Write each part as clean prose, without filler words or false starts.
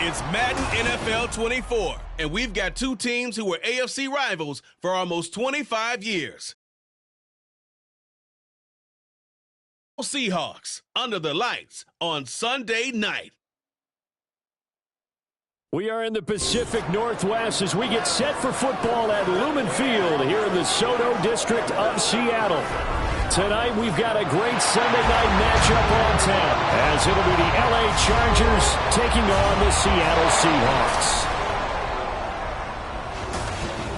It's Madden NFL 24, and we've got two teams who were AFC rivals for almost 25 years. Seahawks, under the lights on Sunday night. We are in the Pacific Northwest as we get set for football at Lumen Field here in the Soto District of Seattle. Tonight we've got a great Sunday night matchup on tap as it'll be the LA Chargers taking on the Seattle Seahawks.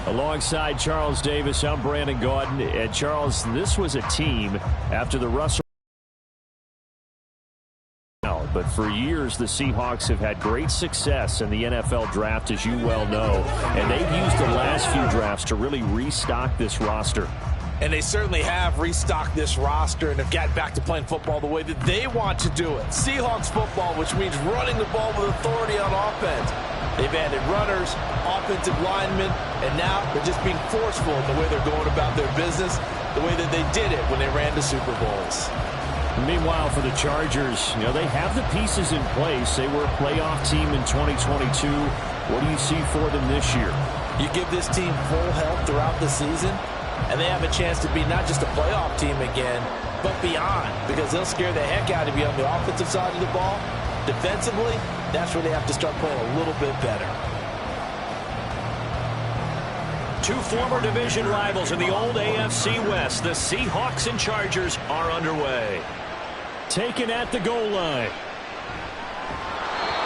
Alongside Charles Davis, I'm Brandon Gaudin. And Charles, this was a team after the Russell. But for years, the Seahawks have had great success in the NFL draft, as you well know. And they've used the last few drafts to really restock this roster. And they certainly have restocked this roster and have gotten back to playing football the way that they want to do it. Seahawks football, which means running the ball with authority on offense. They've added runners, offensive linemen, and now they're just being forceful in the way they're going about their business, the way that they did it when they ran to Super Bowls. Meanwhile, for the Chargers, they have the pieces in place. They were a playoff team in 2022. What do you see for them this year? You give this team full health throughout the season, and they have a chance to be not just a playoff team again, but beyond, because they'll scare the heck out of you on the offensive side of the ball. Defensively, that's where they have to start playing a little bit better. Two former division rivals in the old AFC West, the Seahawks and Chargers, are underway. Taken at the goal line.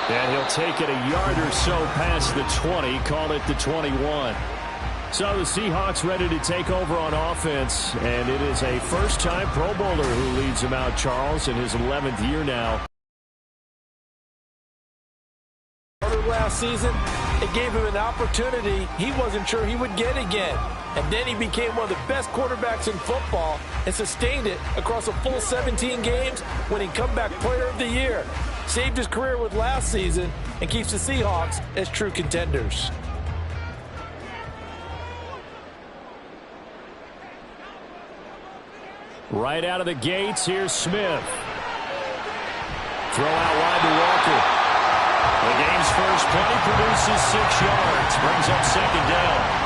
And he'll take it a yard or so past the 20, call it the 21. So the Seahawks ready to take over on offense, and it is a first-time Pro Bowler who leads them out, Charles, in his 11th year now. Last season, it gave him an opportunity he wasn't sure he would get again. And then he became one of the best quarterbacks in football and sustained it across a full 17 games, winning Comeback Player of the Year. Saved his career with last season and keeps the Seahawks as true contenders. Right out of the gates, here's Smith. Throw out wide to Walker. The game's first play produces 6 yards, brings up second down.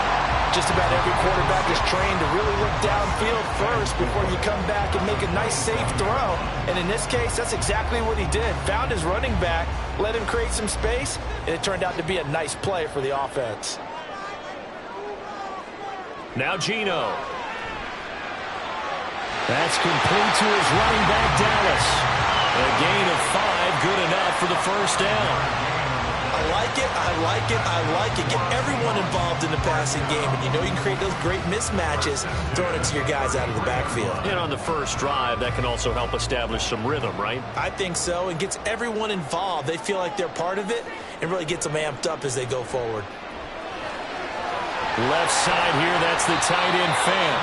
Just about every quarterback is trained to really look downfield first before you come back and make a nice, safe throw. And in this case, that's exactly what he did. Found his running back, let him create some space, and it turned out to be a nice play for the offense. Now Geno. That's complete to his running back, Dallas. A gain of 5, good enough for the first down. I like it, I like it, I like it. Get everyone involved in the passing game, and you can create those great mismatches throwing it to your guys out of the backfield. And on the first drive, that can also help establish some rhythm, right? I think so, and gets everyone involved. They feel like they're part of it, and really gets them amped up as they go forward. Left side here, that's the tight end Fan.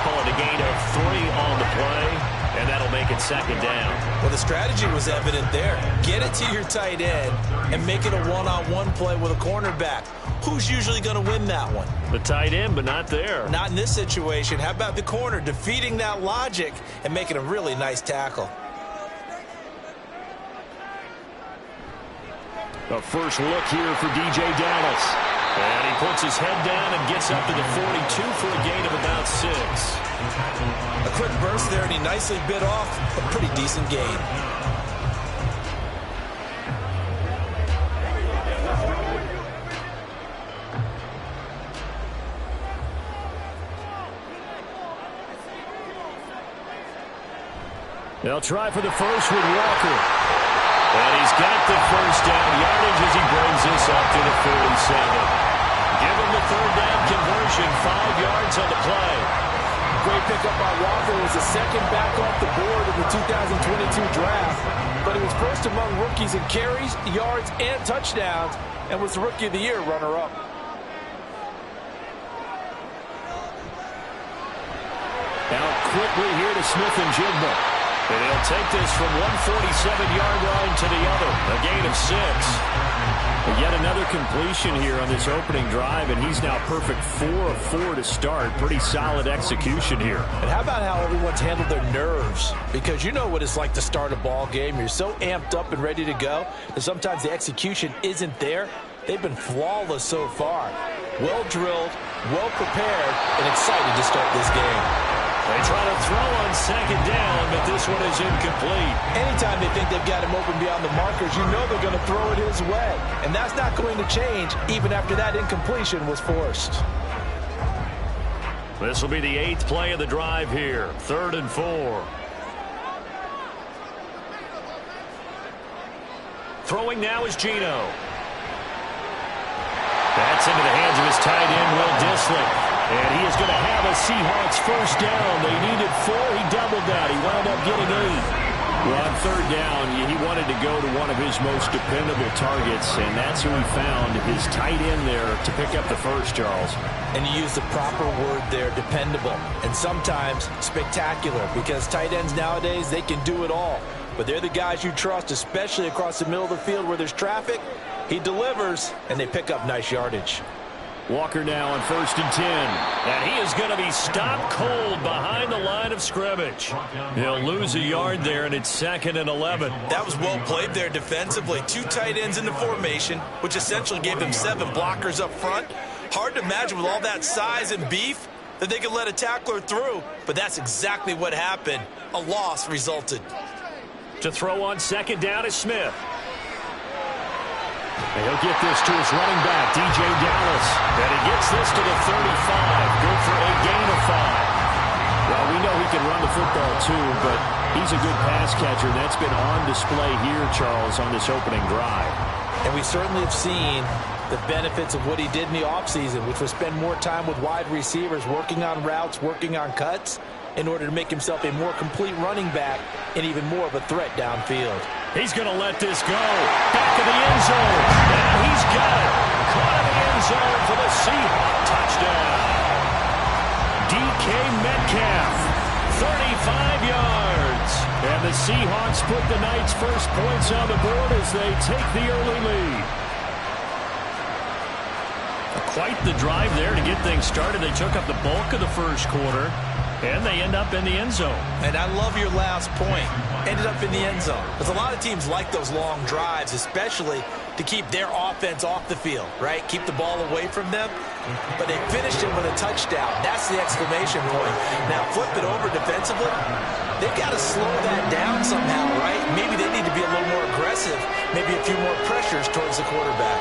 Call it a gain of 3 on the play. And that'll make it second down. Well, the strategy was evident there. Get it to your tight end and make it a one-on-one play with a cornerback. Who's usually going to win that one? The tight end, but not there. Not in this situation. How about the corner defeating that logic and making a really nice tackle? A first look here for DJ Dallas. And he puts his head down and gets up to the 42 for a gain of about 6. A quick burst there, and he nicely bit off a pretty decent gain. They'll try for the first with Walker. And he's got the first down yardage as he brings this up to the 47. Give him the third down conversion, 5 yards on the play. Great pickup by Walker. Was the second back off the board in the 2022 draft, but he was first among rookies in carries, yards, and touchdowns, and was the Rookie of the Year runner-up. Now quickly here to Smith and Jigba. And he'll take this from 147-yard line to the other. A gain of 6. Yet another completion here on this opening drive, and he's now perfect 4 of 4 to start. Pretty solid execution here. And how about how everyone's handled their nerves? Because you know what it's like to start a ball game. You're so amped up and ready to go, and sometimes the execution isn't there. They've been flawless so far. Well drilled, well prepared, and excited to start this game. They try to throw on second down, but this one is incomplete. Anytime they think they've got him open beyond the markers, you know they're going to throw it his way. And that's not going to change even after that incompletion was forced. This will be the 8th play of the drive here. 3rd and 4. Throwing now is Geno. That's into the hands of his tight end, Will Dissly. And he is going to have a Seahawks first down. They needed 4. He doubled that. He wound up getting 8. Well, on 3rd down, he wanted to go to one of his most dependable targets, and that's who he found, his tight end there, to pick up the first, Charles. And you use the proper word there, dependable, and sometimes spectacular, because tight ends nowadays, they can do it all. But they're the guys you trust, especially across the middle of the field where there's traffic. He delivers, and they pick up nice yardage. Walker now on 1st and 10. And he is going to be stopped cold behind the line of scrimmage. He'll lose a yard there, and it's 2nd and 11. That was well played there defensively. 2 tight ends in the formation, which essentially gave them 7 blockers up front. Hard to imagine with all that size and beef that they could let a tackler through, but that's exactly what happened. A loss resulted. To throw on 2nd down is Smith. And he'll get this to his running back, DJ Dallas. And he gets this to the 35. Good for a gain of 5. Well, we know he can run the football too, but he's a good pass catcher. That's been on display here, Charles, on this opening drive. And we certainly have seen the benefits of what he did in the offseason, which was spend more time with wide receivers, working on routes, working on cuts, in order to make himself a more complete running back and even more of a threat downfield. He's going to let this go. Back in the end zone. And he's got it. Caught in the end zone for the Seahawks touchdown. DK Metcalf, 35 yards. And the Seahawks put the Knights' first points on the board as they take the early lead. Quite the drive there to get things started. They took up the bulk of the first quarter, and they end up in the end zone. And I love your last point. Ended up in the end zone. Because a lot of teams like those long drives, especially to keep their offense off the field, right? Keep the ball away from them. But they finished it with a touchdown. That's the exclamation point. Now flip it over defensively. They've got to slow that down somehow, right? Maybe they need to be a little more aggressive. Maybe a few more pressures towards the quarterback.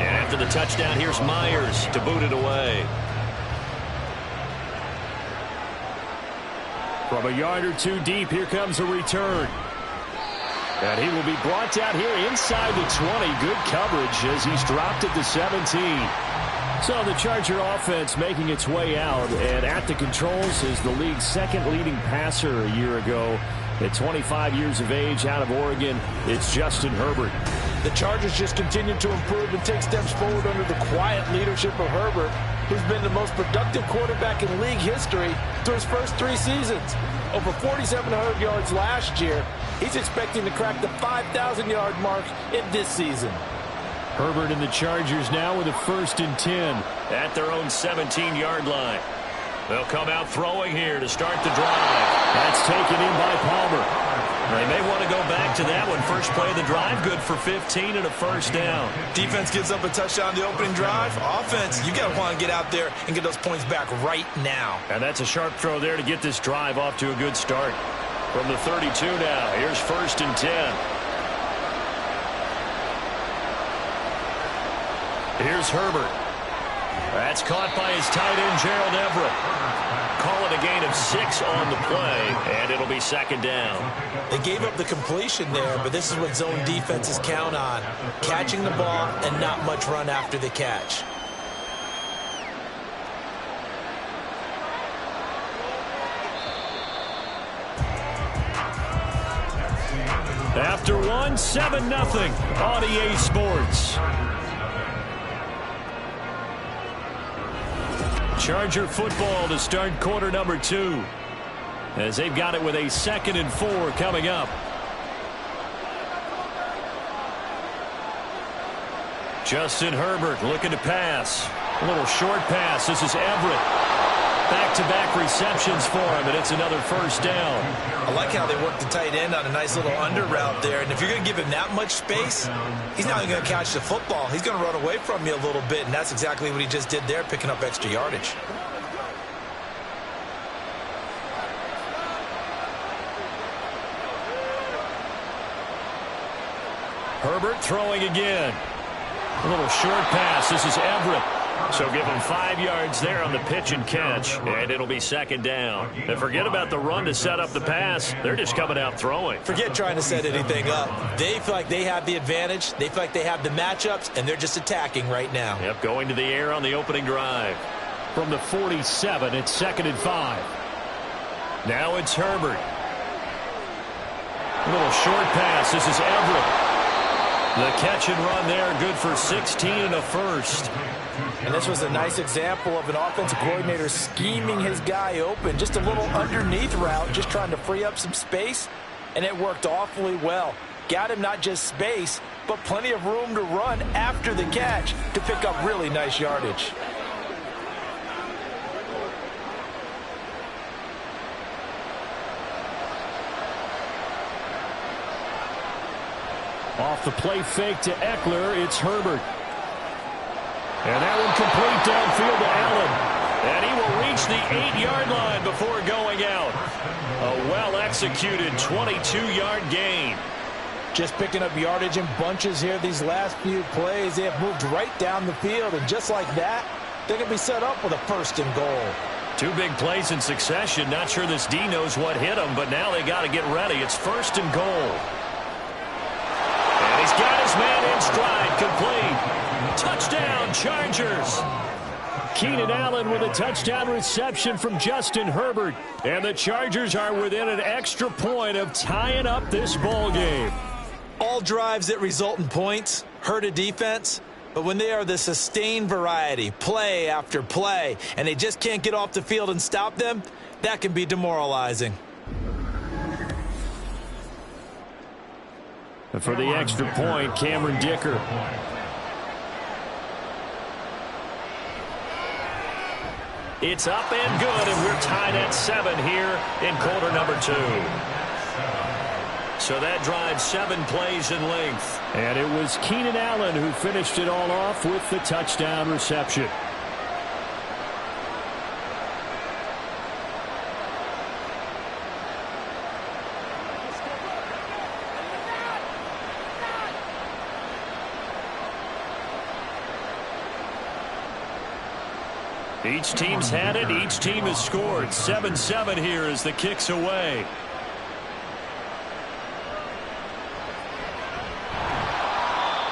After the touchdown, here's Myers to boot it away. From a yard or 2 deep, here comes a return. And he will be brought down here inside the 20. Good coverage as he's dropped at the 17. So the Charger offense making its way out, and at the controls is the league's 2nd leading passer a year ago. At 25 years of age, out of Oregon, it's Justin Herbert. The Chargers just continue to improve and take steps forward under the quiet leadership of Herbert, who's been the most productive quarterback in league history through his first 3 seasons. Over 4,700 yards last year. He's expecting to crack the 5,000-yard mark in this season. Herbert and the Chargers now with a 1st and 10 at their own 17-yard line. They'll come out throwing here to start the drive. That's taken in by Palmer. They may want to go back to that one. First play of the drive, good for 15 and a first down. Defense gives up a touchdown the opening drive. Offense, you got to want to get out there and get those points back right now. And that's a sharp throw there to get this drive off to a good start. From the 32 now, here's 1st and 10. Here's Herbert. That's caught by his tight end, Gerald Everett. Call it a gain of 6 on the play, and it'll be 2nd down. They gave up the completion there, but this is what zone defenses count on. Catching the ball and not much run after the catch. After one, 7-0 on EA Sports. Charger football to start quarter number 2. As they've got it with a 2nd and 4 coming up. Justin Herbert looking to pass. A little short pass. This is Everett. Back-to-back receptions for him, and it's another first down. I like how they work the tight end on a nice little under route there. And if you're going to give him that much space, he's not even going to catch the football. He's going to run away from you a little bit, and that's exactly what he just did there, picking up extra yardage. Herbert throwing again. A little short pass. This is Everett. So give him 5 yards there on the pitch and catch, and it'll be 2nd down. And forget about the run to set up the pass. They're just coming out throwing. Forget trying to set anything up. They feel like they have the advantage. They feel like they have the matchups, and they're just attacking right now. Yep, going to the air on the opening drive. From the 47, it's 2nd and 5. Now it's Herbert. A little short pass. This is Everett. The catch and run there, good for 16 and a first. And this was a nice example of an offensive coordinator scheming his guy open. Just a little underneath route, just trying to free up some space, and it worked awfully well. Got him not just space, but plenty of room to run after the catch to pick up really nice yardage. Off the play fake to Eckler, it's Herbert. And that one complete downfield to Allen. And he will reach the 8-yard line before going out. A well-executed 22-yard gain. Just picking up yardage in bunches here these last few plays. They have moved right down the field, and just like that, they're going to be set up with a 1st and goal. 2 big plays in succession. Not sure this D knows what hit him, but now they got to get ready. It's 1st and goal. And he's got his man in stride, complete. Touchdown, Chargers. Keenan Allen with a touchdown reception from Justin Herbert. And the Chargers are within an extra point of tying up this ball game. All drives that result in points hurt a defense, but when they are the sustained variety, play after play, and they just can't get off the field and stop them, that can be demoralizing. And for the extra point, Cameron Dicker. It's up and good, and we're tied at 7 here in quarter number 2. So that drives 7 plays in length. And it was Keenan Allen who finished it all off with the touchdown reception. Each team's had it. Each team has scored. 7-7 here as the kick's away.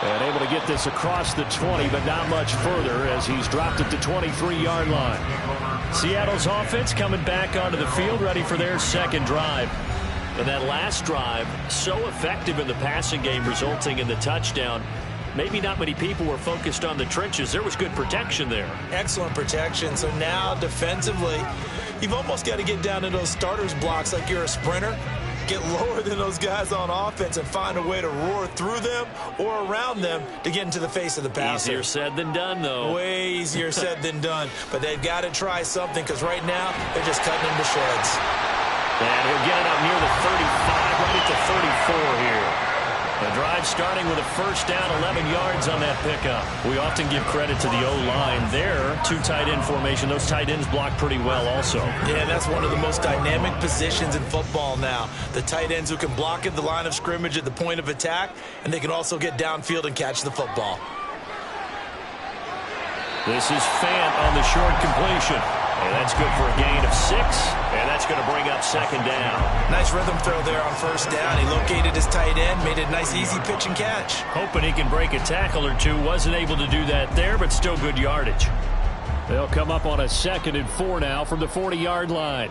And able to get this across the 20, but not much further as he's dropped it to 23-yard line. Seattle's offense coming back onto the field, ready for their 2nd drive. And that last drive, so effective in the passing game, resulting in the touchdown. Maybe not many people were focused on the trenches. There was good protection there. Excellent protection. So now defensively, you've almost got to get down to those starters blocks like you're a sprinter. Get lower than those guys on offense and find a way to roar through them or around them to get into the face of the passer. Easier said than done, though. Way easier said than done. But they've got to try something because right now they're just cutting them to shreds. And he'll get it up near the 35, right at the 34 here. The drive starting with a first down, 11 yards on that pickup. We often give credit to the O-line there. 2 tight end formation. Those tight ends block pretty well also. Yeah, that's one of the most dynamic positions in football now. The tight ends who can block at the line of scrimmage at the point of attack, and they can also get downfield and catch the football. This is Fant on the short completion. And that's good for a gain of 6, and that's going to bring up 2nd down. Nice rhythm throw there on first down. He located his tight end, made it a nice easy pitch and catch. Hoping he can break a tackle or 2. Wasn't able to do that there, but still good yardage. They'll come up on a 2nd and 4 now from the 40-yard line.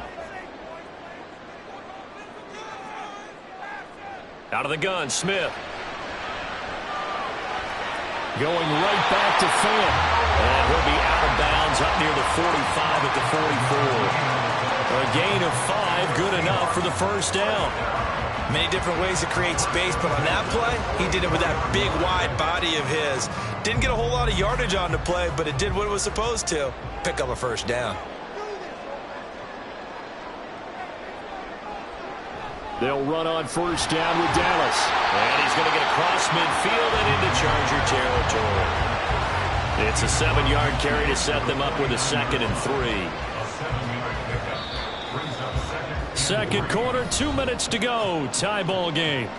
Out of the gun, Smith. Going right back to Fant. And he'll be out of bounds up near the 45 at the 44. A gain of 5, good enough for the first down. Many different ways to create space, but on that play, he did it with that big, wide body of his. Didn't get a whole lot of yardage on the play, but it did what it was supposed to. Pick up a first down. They'll run on first down with Dallas. And he's going to get across midfield and into Charger territory. It's a 7-yard carry to set them up with a 2nd and 3. Second quarter, 2 minutes to go. Tie ball game.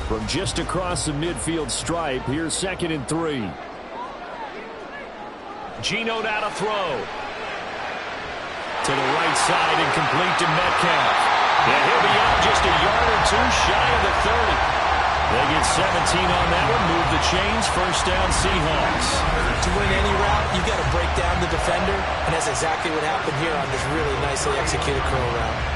From just across the midfield stripe, here's 2nd and 3. Geno down to throw. To the right side and complete to Metcalf. Yeah, he'll be out just a yard or 2 shy of the 30. They get 17 on that one. Move the chains. First down, Seahawks. To win any route, you've got to break down the defender, and that's exactly what happened here on this really nicely executed curl route.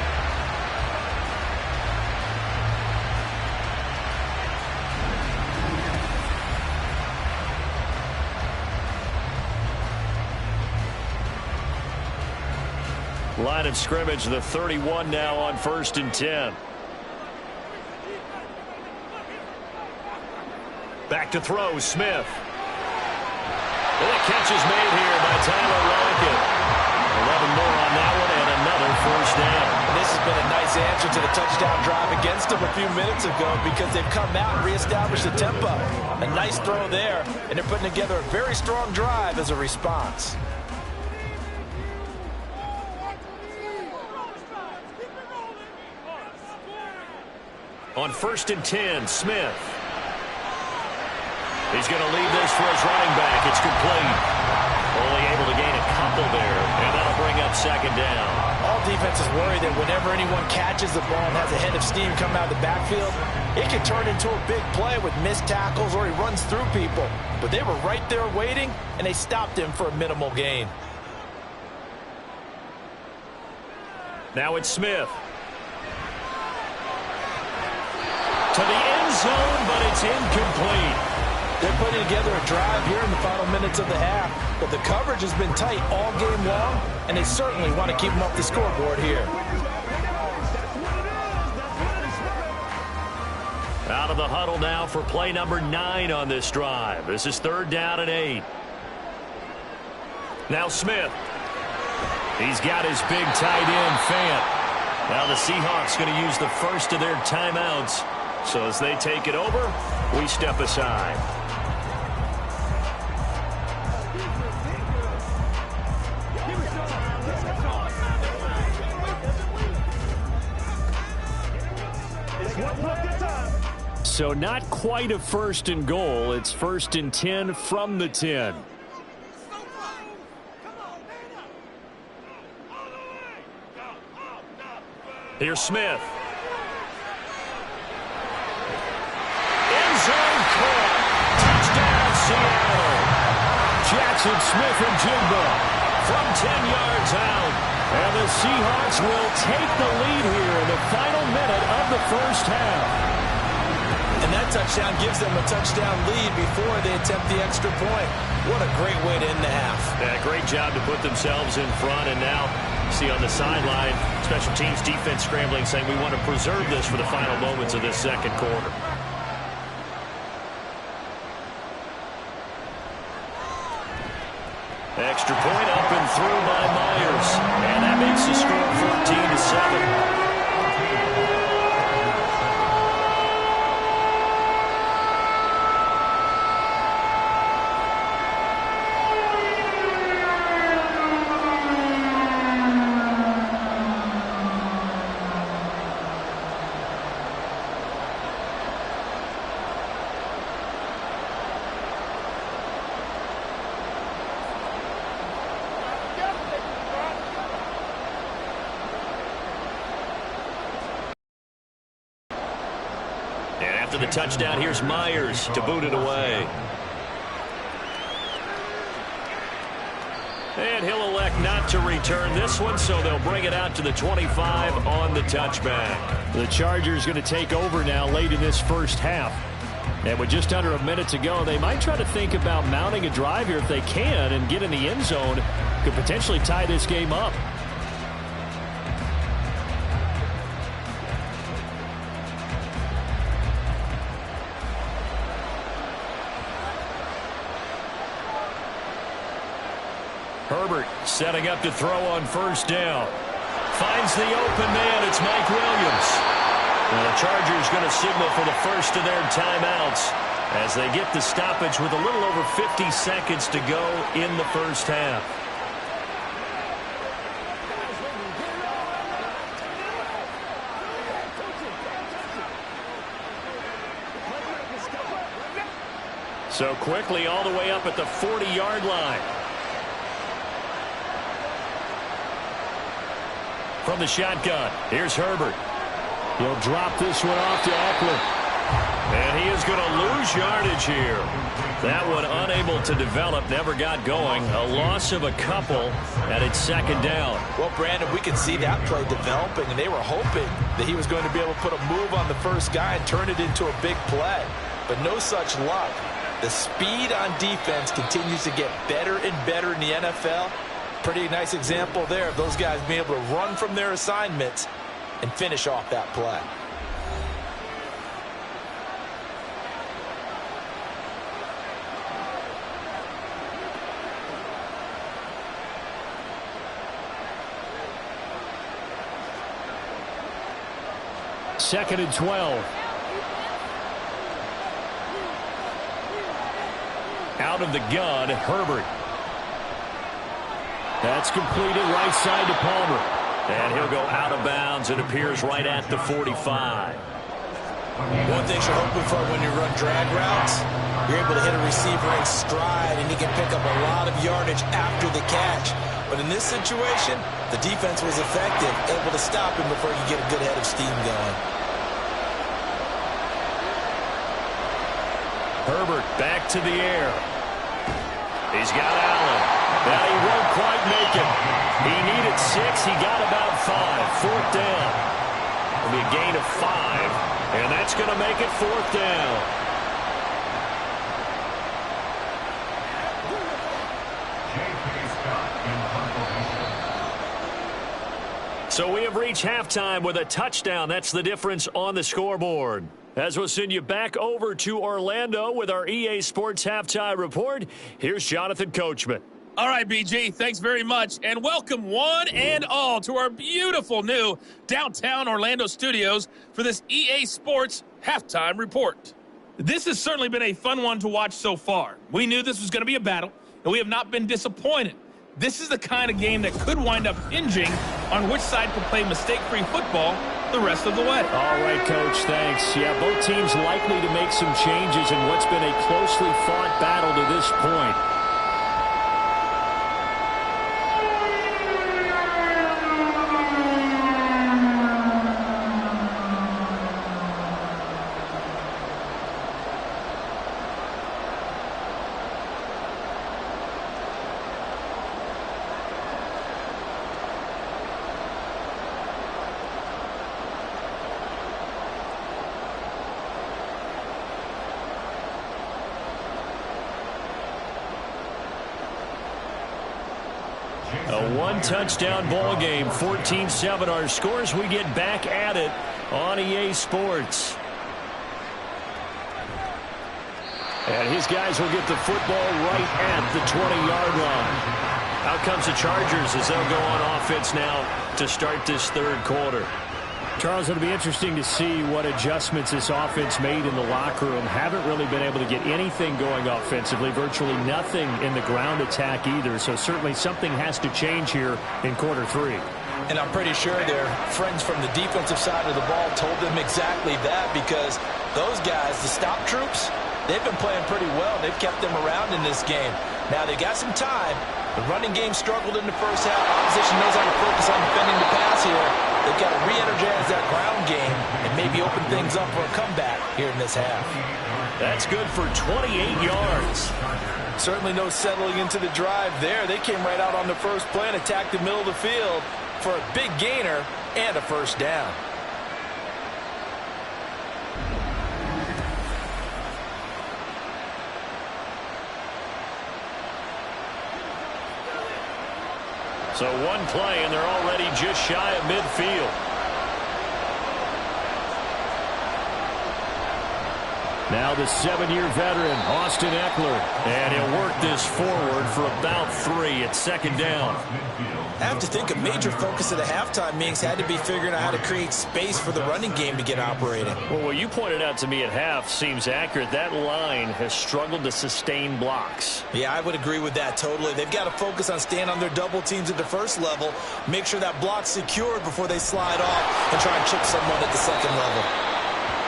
Line of scrimmage, the 31 now on 1st and 10. Back to throw, Smith. And the catch is made here by Tyler Lockett. 11 more on that one and another first down. And this has been a nice answer to the touchdown drive against them a few minutes ago because they've come out and reestablished the tempo. A nice throw there, and they're putting together a very strong drive as a response. On 1st and 10, Smith. He's going to leave this for his running back. It's complete. Only able to gain a couple there, and that'll bring up 2nd down. All defenses worry that whenever anyone catches the ball and has a head of steam come out of the backfield, it can turn into a big play with missed tackles or he runs through people. But they were right there waiting, and they stopped him for a minimal gain. Now it's Smith. To the end zone, but it's incomplete. They're putting together a drive here in the final minutes of the half, but the coverage has been tight all game long, and they certainly want to keep them off the scoreboard here. Out of the huddle now for play number 9 on this drive. This is 3rd down and 8. Now Smith. He's got his big tight end, Fant. Now the Seahawks going to use the first of their timeouts. So as they take it over, we step aside. So not quite a 1st and goal. It's 1st and 10 from the 10. Here's Smith. End-zone caught. Touchdown, Seattle. Jackson Smith and Jigba from 10 yards out. And the Seahawks will take the lead here in the final minute of the first half. And that touchdown gives them a touchdown lead before they attempt the extra point. What a great way to end the half. Yeah, great job to put themselves in front. And now, see on the sideline, special teams defense scrambling, saying we want to preserve this for the final moments of this second quarter. Extra point up and through by Myers. And that makes the score 14-7. After the touchdown, here's Myers to boot it away. And he'll elect not to return this one, so they'll bring it out to the 25 on the touchback. The Chargers going to take over now late in this first half. And with just under a minute to go, they might try to think about mounting a drive here if they can and get in the end zone. Could potentially tie this game up. Herbert setting up to throw on first down. Finds the open man. It's Mike Williams. And the Chargers going to signal for the first of their timeouts as they get the stoppage with a little over 50 seconds to go in the first half. So quickly all the way up at the 40-yard line. From the shotgun, here's Herbert. He'll drop this one off to Eckler. And he is going to lose yardage here. That one unable to develop, never got going. A loss of a couple, and it's second down. Well, Brandon, we could see that play developing, and they were hoping that he was going to be able to put a move on the first guy and turn it into a big play. But no such luck. The speed on defense continues to get better and better in the NFL. Pretty nice example there of those guys being able to run from their assignments and finish off that play. Second and 12. Out of the gun, Herbert. That's completed right side to Palmer. And he'll go out of bounds. It appears right at the 45. One thing you're hoping for when you run drag routes, you're able to hit a receiver in stride, and he can pick up a lot of yardage after the catch. But in this situation, the defense was effective, able to stop him before you get a good head of steam going. Herbert back to the air. He's got Allen. Now he won't quite make it. He needed 6. He got about 5. Fourth down. It'll be a gain of 5. And that's going to make it fourth down. So we have reached halftime with a touchdown. That's the difference on the scoreboard. As we'll send you back over to Orlando with our EA Sports Halftime Report, here's Jonathan Coachman. All right, BG, thanks very much, and welcome one and all to our beautiful new downtown Orlando studios for this EA Sports Halftime Report. This has certainly been a fun one to watch so far. We knew this was going to be a battle, and we have not been disappointed. This is the kind of game that could wind up hinging on which side can play mistake-free football the rest of the way. All right, Coach, thanks. Yeah, both teams likely to make some changes in what's been a closely fought battle to this point. A one-touchdown ball game, 14-7 our scores. We get back at it on EA Sports. And his guys will get the football right at the 20-yard line. Out comes the Chargers as they'll go on offense now to start this third quarter. Charles, it'll be interesting to see what adjustments this offense made in the locker room. Haven't really been able to get anything going offensively, virtually nothing in the ground attack either. So certainly something has to change here in quarter three. And I'm pretty sure their friends from the defensive side of the ball told them exactly that, because those guys, the stop troops, they've been playing pretty well. They've kept them around in this game. Now they got some time. The running game struggled in the first half. Opposition knows how to focus on defending the pass here. They've got to re-energize that ground game and maybe open things up for a comeback here in this half. That's good for 28 yards. Certainly no settling into the drive there. They came right out on the first play and attacked the middle of the field for a big gainer and a first down. So one play, and they're already just shy of midfield. Now the 7-year veteran, Austin Eckler. And he'll work this forward for about 3 at second down. I have to think a major focus of the halftime meetings had to be figuring out how to create space for the running game to get operating. Well, what you pointed out to me at half seems accurate. That line has struggled to sustain blocks. Yeah, I would agree with that totally. They've got to focus on staying on their double teams at the first level, make sure that block's secured before they slide off and try and chip someone at the second level.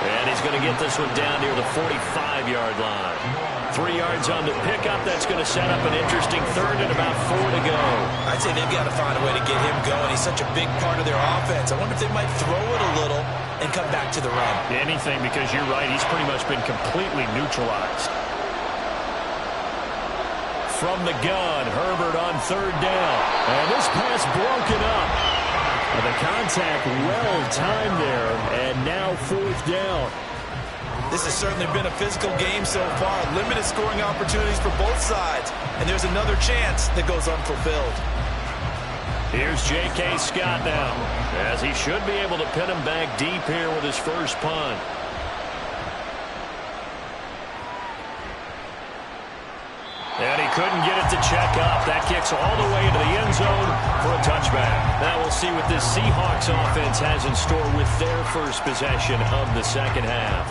And he's going to get this one down near the 45-yard line. 3 yards on the pickup. That's going to set up an interesting third and about 4 to go. I'd say they've got to find a way to get him going. He's such a big part of their offense. I wonder if they might throw it a little and come back to the run. Anything, because you're right. He's pretty much been completely neutralized. From the gun, Herbert on third down. And this pass broken up. The contact well-timed there, and now fourth down. This has certainly been a physical game so far. Limited scoring opportunities for both sides, and there's another chance that goes unfulfilled. Here's J.K. Scott now, as he should be able to pin him back deep here with his first punt. And he couldn't get it to check up. That kicks all the way into the end zone for a touchback. Now we'll see what this Seahawks offense has in store with their first possession of the second half.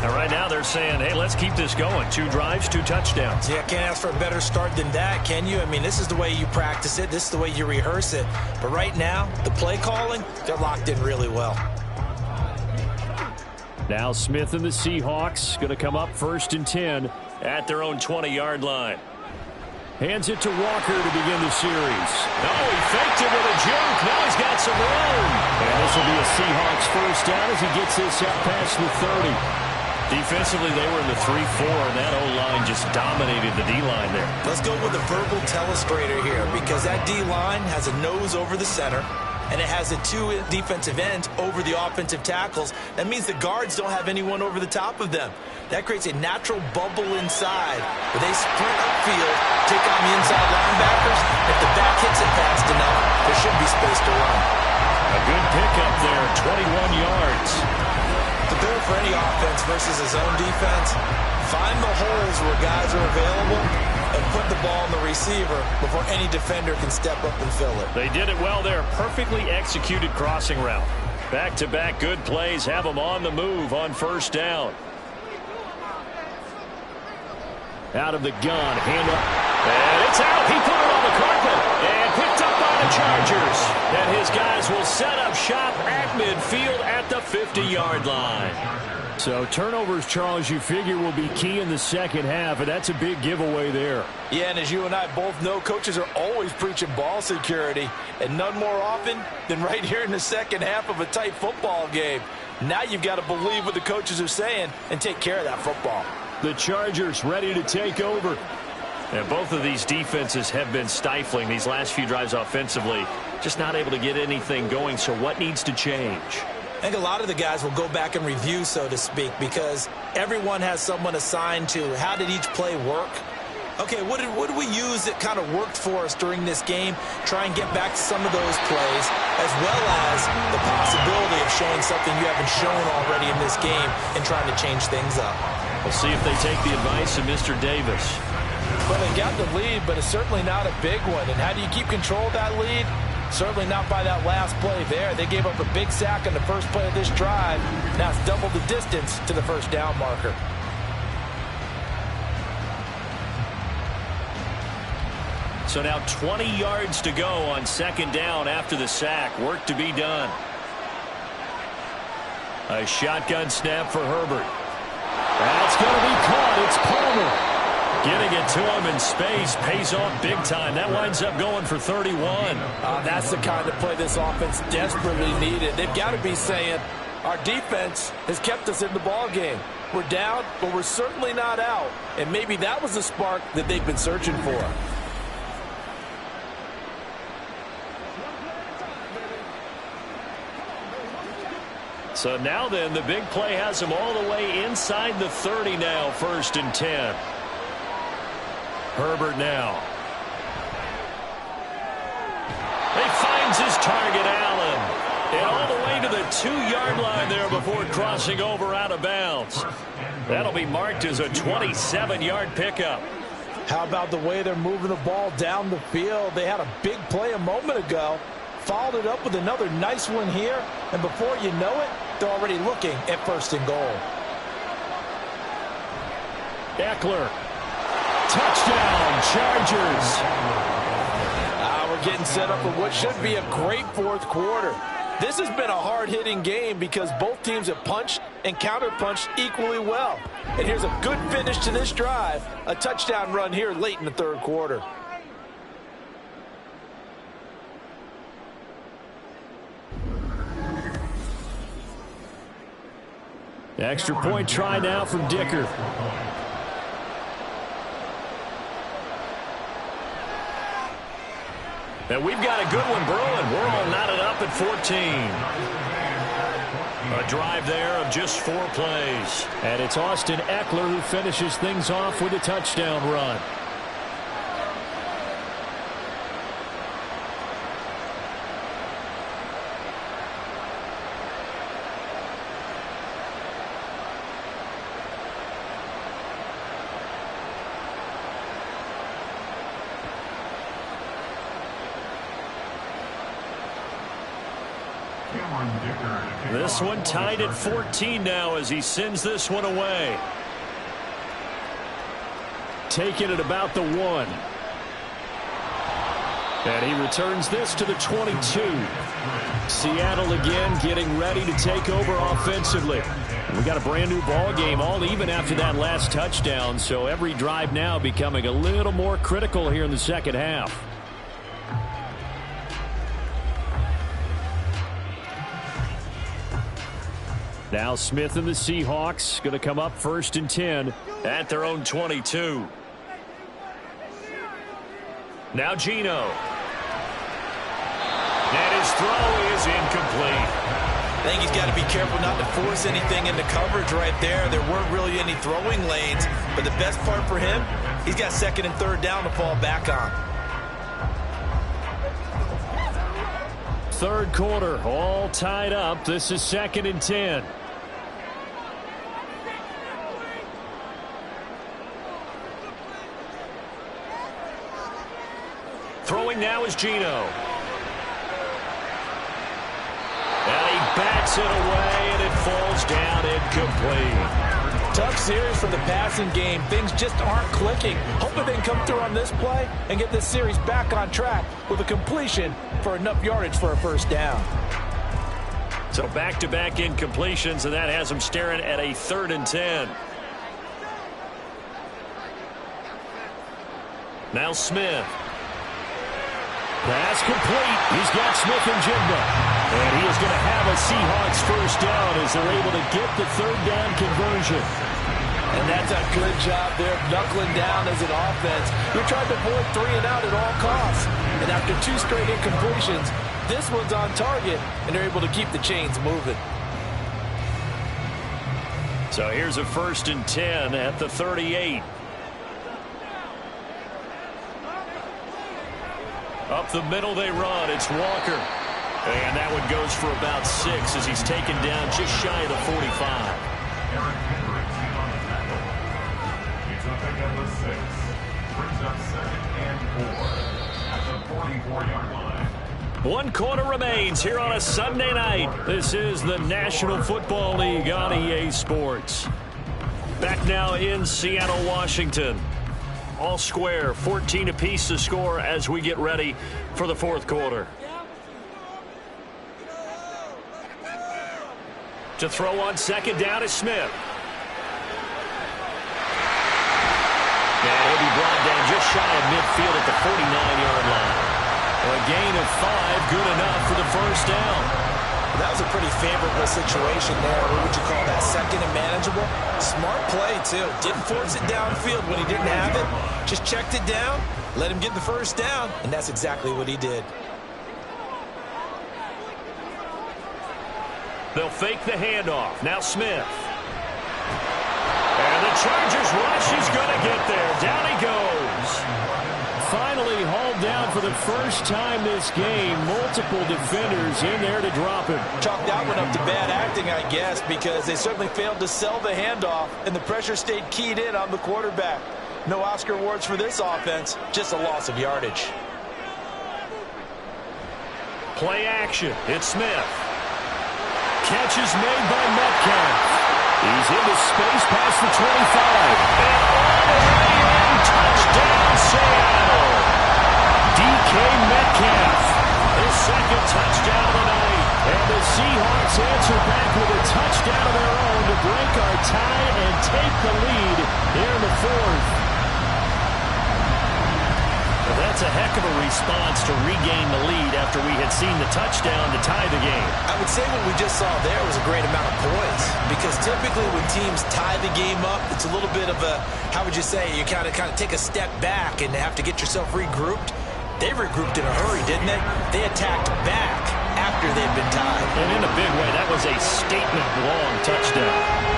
Now right now they're saying, hey, let's keep this going. 2 drives, 2 touchdowns. Yeah, can't ask for a better start than that, can you? I mean, this is the way you practice it. This is the way you rehearse it. But right now, the play calling, they're locked in really well. Now Smith and the Seahawks going to come up 1st and 10 at their own 20-yard line. Hands it to Walker to begin the series. No, he faked it with a juke. Now he's got some room. And this will be a Seahawks first down as he gets this up past the 30. Defensively, they were in the 3-4, and that O-line just dominated the D-line there. Let's go with a verbal telestrator here, because that D-line has a nose over the center, and it has the 2 defensive ends over the offensive tackles. That means the guards don't have anyone over the top of them. That creates a natural bubble inside where they sprint upfield, take on the inside linebackers. If the back hits it fast enough, there should be space to run. A good pickup there, 21 yards. The goal for any offense versus his own defense, find the holes where guys are available and put the ball in the receiver before any defender can step up and fill it. They did it well there. Perfectly executed crossing route. Back-to-back good plays have them on the move on first down. Out of the gun, hand up, and it's out. He put it on the carpet and picked up by the Chargers. And his guys will set up shop at midfield at the 50-yard line. So turnovers, Charles, you figure will be key in the second half, and that's a big giveaway there. Yeah, and as you and I both know, coaches are always preaching ball security, and none more often than right here in the second half of a tight football game. Now you've got to believe what the coaches are saying and take care of that football. The Chargers ready to take over. And both of these defenses have been stifling these last few drives offensively. Just not able to get anything going, so what needs to change? I think a lot of the guys will go back and review, so to speak, because everyone has someone assigned to how did each play work. Okay, what did we use that kind of worked for us during this game? Try and get back to some of those plays, as well as the possibility of showing something you haven't shown already in this game and trying to change things up. We'll see if they take the advice of Mr. Davis. Well, they got the lead, but it's certainly not a big one. And how do you keep control of that lead? Certainly not by that last play there. They gave up a big sack on the first play of this drive. Now it's double the distance to the first down marker. So now 20 yards to go on second down after the sack. Work to be done. A shotgun snap for Herbert. That's going to be caught. It's Palmer. Getting it to him in space pays off big time. That winds up going for 31. That's the kind of play this offense desperately needed. They've got to be saying, our defense has kept us in the ball game. We're down, but we're certainly not out. And maybe that was the spark that they've been searching for. So now then, the big play has him all the way inside the 30 now, 1st and 10. Herbert now. He finds his target, Allen. And all the way to the 2-yard line there before crossing over out of bounds. That'll be marked as a 27-yard pickup. How about the way they're moving the ball down the field? They had a big play a moment ago. Followed it up with another nice one here. And before you know it, they're already looking at 1st and goal. Eckler. Touchdown, Chargers. We're getting set up for what should be a great 4th quarter. This has been a hard-hitting game because both teams have punched and counter-punched equally well. And here's a good finish to this drive. A touchdown run here late in the 3rd quarter. Extra point try now from Dicker. And we've got a good one brewing. We're all knotted up at 14. A drive there of just 4 plays. And it's Austin Eckler who finishes things off with a touchdown run. This one tied at 14 now as he sends this one away. Taking it about the 1. And he returns this to the 22. Seattle again getting ready to take over offensively. We got a brand new ball game, all even after that last touchdown. So every drive now becoming a little more critical here in the 2nd half. Now Smith and the Seahawks going to come up 1st and 10 at their own 22. Now Geno. And his throw is incomplete. I think he's got to be careful not to force anything into coverage right there. There weren't really any throwing lanes, but the best part for him, he's got 2nd and 3rd down to fall back on. 3rd quarter, all tied up. This is 2nd and 10. Throwing now is Geno. And he bats it away, and it falls down incomplete. Tough series for the passing game. Things just aren't clicking. Hoping they can come through on this play and get this series back on track with a completion for enough yardage for a 1st down. So back-to-back incompletions, and that has him staring at a 3rd and 10. Now Smith. Pass complete. He's got Smith and Jigba. And he is going to have a Seahawks 1st down as they're able to get the 3rd down conversion. And that's a good job there, knuckling down as an offense. You're trying to avoid 3 and out at all costs. And after 2 straight incompletions, this one's on target, and they're able to keep the chains moving. So here's a 1st and 10 at the 38. Up the middle they run. It's Walker. And that one goes for about 6 as he's taken down just shy of the 45. He's up again the 6. Brings up 2nd and 4 at the 44-yard line. 1 quarter remains here on a Sunday night. This is the National Football League on EA Sports. Back now in Seattle, Washington. All square, 14 apiece to score as we get ready for the 4th quarter. To throw on 2nd down is Smith. And he'll be brought down just shy of midfield at the 49-yard line. A gain of 5, good enough for the 1st down. That was a pretty favorable situation there. What would you call that? Second and manageable? Smart play, too. Didn't force it downfield when he didn't have it. Just checked it down, let him get the first down, and that's exactly what he did. They'll fake the handoff. Now Smith. And the Chargers rush. He's going to get there. Down he goes. Finally hauled down for the first time this game. Multiple defenders in there to drop him. Chalk that one up to bad acting, I guess, because they certainly failed to sell the handoff, and the pressure stayed keyed in on the quarterback. No Oscar awards for this offense, just a loss of yardage. Play action. It's Smith. Catch is made by Metcalf. He's into space past the 25. And all the way in. Touchdown, Seattle. DK Metcalf. His second touchdown of the night. And the Seahawks answer back with a touchdown of their own to break our tie and take the lead here in the fourth. Well, that's a heck of a response to regain the lead after we had seen the touchdown to tie the game. I would say what we just saw there was a great amount of poise, because typically when teams tie the game up, it's a little bit of a, how would you say, you kind of take a step back and have to get yourself regrouped. They regrouped in a hurry, didn't they? They attacked back after they'd been tied. And in a big way, that was a statement-long touchdown.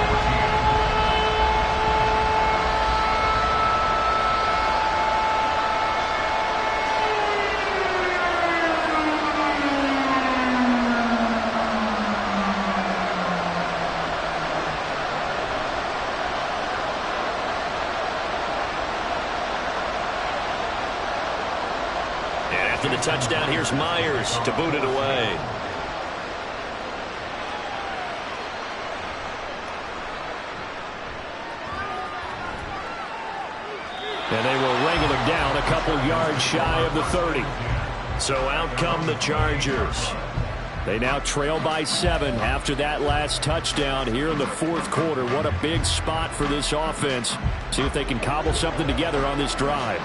The touchdown, here's Myers to boot it away. And they will wrangle him down a couple yards shy of the 30. So out come the Chargers. They now trail by 7 after that last touchdown here in the fourth quarter. What a big spot for this offense. See if they can cobble something together on this drive.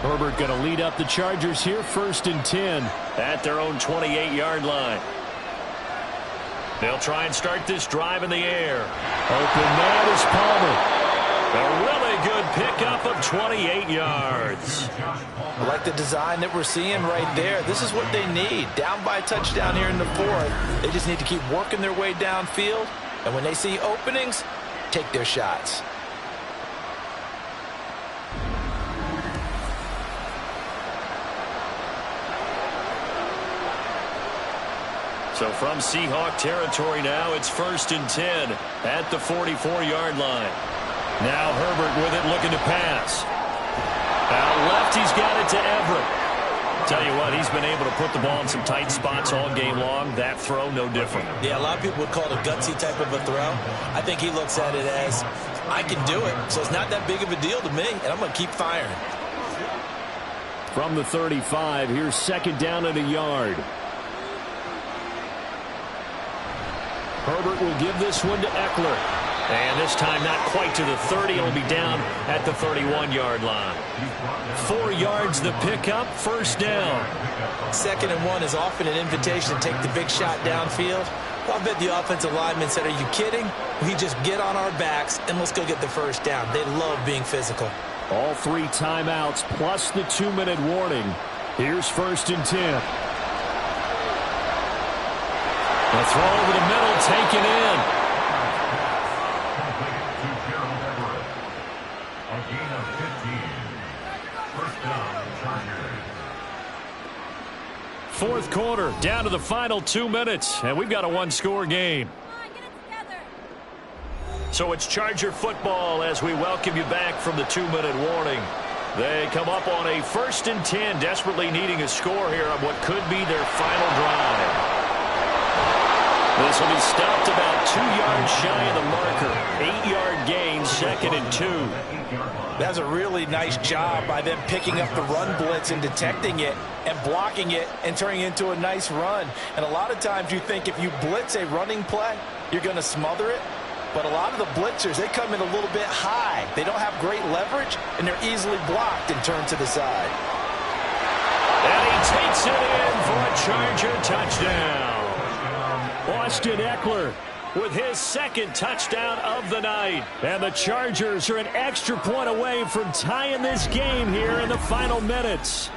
Herbert going to lead up the Chargers here, 1st and 10 at their own 28-yard line. They'll try and start this drive in the air. Open man is Palmer. A really good pickup of 28 yards. I like the design that we're seeing right there. This is what they need. Down by a touchdown here in the fourth. They just need to keep working their way downfield. And when they see openings, take their shots. So from Seahawk territory now, it's 1st and 10 at the 44-yard line. Now Herbert with it, looking to pass. Out left, he's got it to Everett. Tell you what, he's been able to put the ball in some tight spots all game long. That throw, no different. Yeah, a lot of people would call it a gutsy type of a throw. I think he looks at it as, I can do it, so it's not that big of a deal to me, and I'm going to keep firing. From the 35, here's 2nd down and a yard. Herbert will give this one to Eckler. And this time not quite to the 30. It'll be down at the 31-yard line. 4 yards the pickup, 1st down. 2nd and 1 is often an invitation to take the big shot downfield. Well, I bet the offensive lineman said, are you kidding? We just get on our backs and let's go get the 1st down. They love being physical. All 3 timeouts plus the 2-minute warning. Here's 1st and 10. A throw over the middle, taken in. A gain of 15. 1st down, Chargers. 4th quarter, down to the final 2 minutes, and we've got a 1-score game. So it's Charger football as we welcome you back from the 2-minute warning. They come up on a 1st and 10, desperately needing a score here on what could be their final drive. This will be stopped about 2 yards shy of the marker. 8-yard gain, 2nd and 2. That's a really nice job by them picking up the run blitz and detecting it and blocking it and turning it into a nice run. And a lot of times you think if you blitz a running play, you're going to smother it. But a lot of the blitzers, they come in a little bit high. They don't have great leverage, and they're easily blocked and turned to the side. And he takes it in for a Charger touchdown. Austin Eckler with his second touchdown of the night. And the Chargers are an extra point away from tying this game here in the final minutes.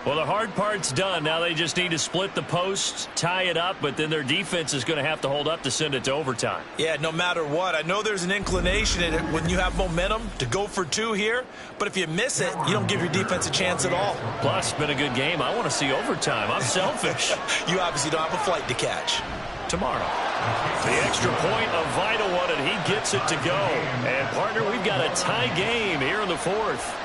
Well, the hard part's done. Now they just need to split the post, tie it up, but then their defense is going to have to hold up to send it to overtime. Yeah, no matter what. I know there's an inclination in it when you have momentum to go for two here, but if you miss it, you don't give your defense a chance at all. Plus, it's been a good game. I want to see overtime. I'm selfish. You obviously don't have a flight to catch. Tomorrow. The extra point, a vital one, and he gets it to go. And, partner, we've got a tie game here in the fourth.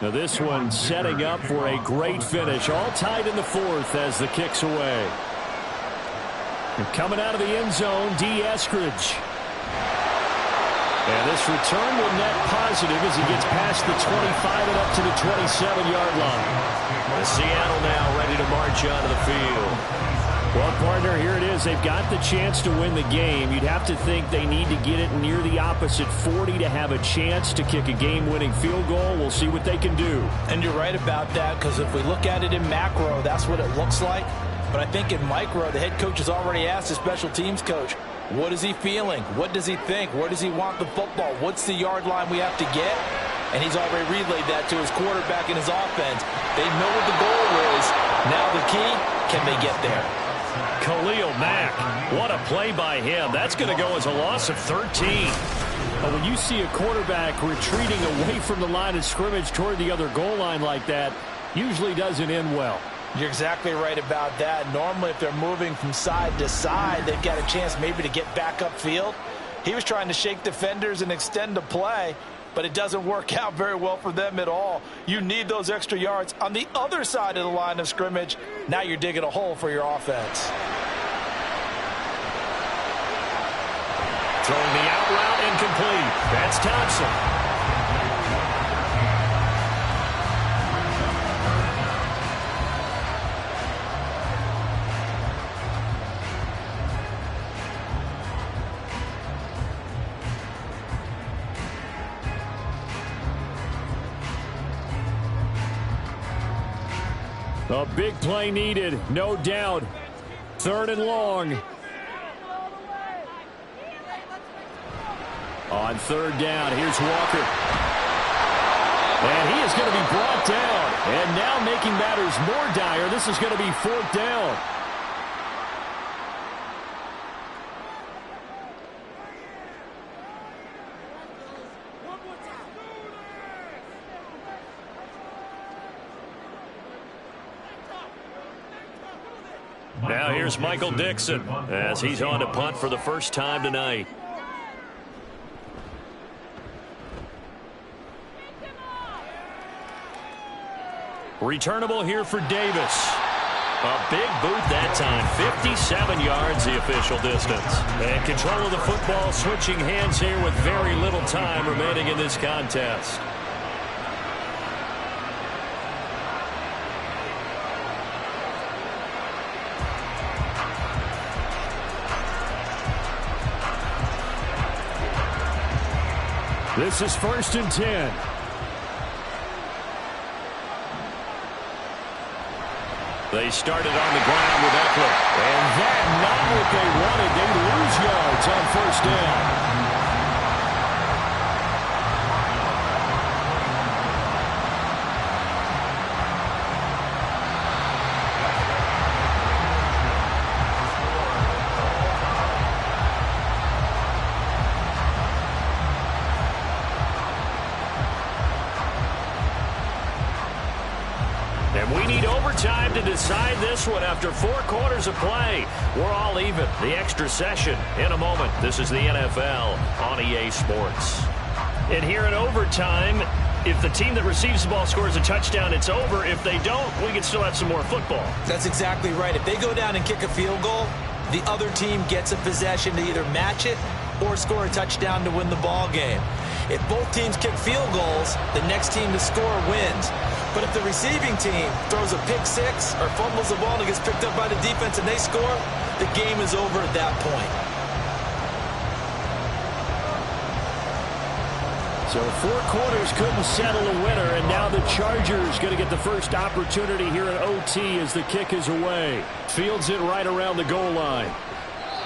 Now this one setting up for a great finish. All tied in the fourth as the kick's away. And coming out of the end zone, D. Eskridge. And this return will net positive as he gets past the 25 and up to the 27-yard line. The Seattle now ready to march onto the field. Well, partner, here it is. They've got the chance to win the game. You'd have to think they need to get it near the opposite 40 to have a chance to kick a game-winning field goal. We'll see what they can do. And you're right about that, because if we look at it in macro, that's what it looks like. But I think in micro, the head coach has already asked the special teams coach, what is he feeling? What does he think? Where does he want the football? What's the yard line we have to get? And he's already relayed that to his quarterback and his offense. They know what the goal is. Now the key, can they get there? Khalil Mack, what a play by him. That's going to go as a loss of 13. But when you see a quarterback retreating away from the line of scrimmage toward the other goal line like that, usually doesn't end well. You're exactly right about that. Normally, if they're moving from side to side, they've got a chance maybe to get back upfield. He was trying to shake defenders and extend the play, but it doesn't work out very well for them at all. You need those extra yards on the other side of the line of scrimmage. Now you're digging a hole for your offense. Throwing the out route incomplete. That's Thompson. A big play needed, no doubt. 3rd and long. On 3rd down, here's Walker. And he is going to be brought down. And now making matters more dire, this is going to be 4th down. Now here's Michael Dixon as he's on to punt for the first time tonight. Returnable here for Davis. A big boot that time. 57 yards the official distance. And control of the football switching hands here with very little time remaining in this contest. This is 1st and 10. They started on the ground with Eckler. And that not what they wanted. They lose yards on 1st down. Time to decide this one after 4 quarters of play. We're all even. The extra session in a moment. This is the NFL on EA Sports. And here in overtime, If the team that receives the ball scores a touchdown, it's over. If they don't, we can still have some more football. That's exactly right. If they go down and kick a field goal, the other team gets a possession to either match it or score a touchdown to win the ball game. If both teams kick field goals, the next team to score wins. But if the receiving team throws a pick six or fumbles the ball and it gets picked up by the defense and they score, the game is over at that point. So 4 quarters couldn't settle a winner, and now the Chargers going to get the first opportunity here at OT as the kick is away. Fields it right around the goal line.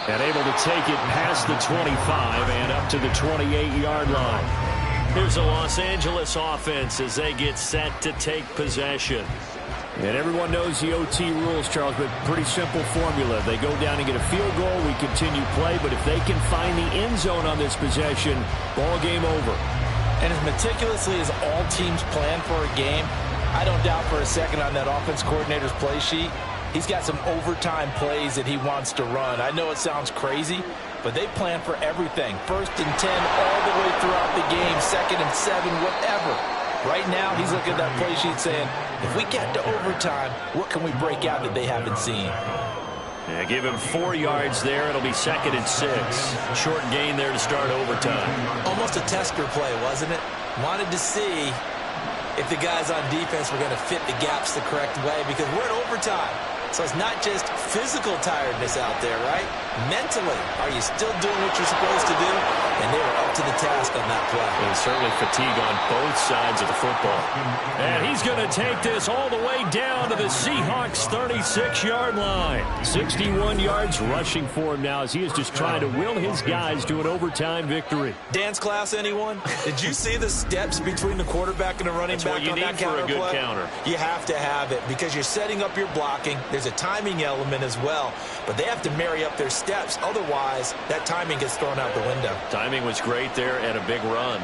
And able to take it past the 25 and up to the 28-yard line. Here's the Los Angeles offense as they get set to take possession. And everyone knows the OT rules, Charles, but pretty simple formula. They go down and get a field goal, we continue play, but if they can find the end zone on this possession, ball game over. And as meticulously as all teams plan for a game, I don't doubt for a second on that offense coordinator's play sheet, he's got some overtime plays that he wants to run. I know it sounds crazy, but they plan for everything. 1st and 10 all the way throughout the game, 2nd and 7, whatever. Right now, he's looking at that play sheet saying, if we get to overtime, what can we break out that they haven't seen? Yeah, give him 4 yards there. It'll be 2nd and 6. Short gain there to start overtime. Almost a tester play, wasn't it? Wanted to see if the guys on defense were going to fit the gaps the correct way, because we're in overtime. So it's not just physical tiredness out there, right? Mentally, are you still doing what you're supposed to do? And they were up to the task on that play. And certainly fatigue on both sides of the football. And he's going to take this all the way down to the Seahawks' 36-yard line. 61 yards rushing for him now as he is just trying to will his guys to an overtime victory. Dance class, anyone? Did you see the steps between the quarterback and the running back on that counter play? That's what you need for a good counter. You have to have it because you're setting up your blocking. There's a timing element as well, but they have to marry up their steps. Otherwise, that timing gets thrown out the window. Timing was great there and a big run.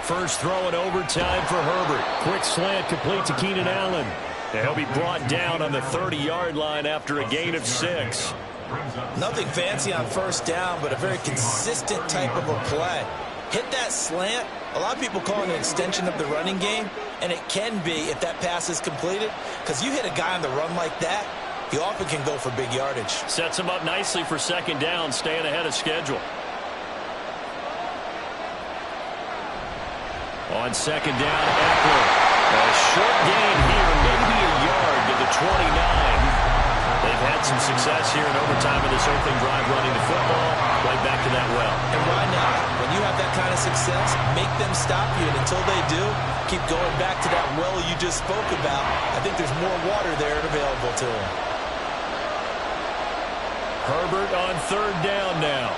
First throw in overtime for Herbert. Quick slant complete to Keenan Allen. And he'll be brought down on the 30-yard line after a gain of 6. Nothing fancy on 1st down, but a very consistent type of a play. Hit that slant. A lot of people call it an extension of the running game, and it can be if that pass is completed, because you hit a guy on the run like that, he often can go for big yardage. Sets him up nicely for 2nd down, staying ahead of schedule. On 2nd down, Eckler. A short gain here, maybe a yard to the 29. They've had some success here in overtime in this opening drive running the football. Right back to that well. And why not? When you have that kind of success, make them stop you. And until they do, keep going back to that well you just spoke about. I think there's more water there and available to them. Herbert on 3rd down now.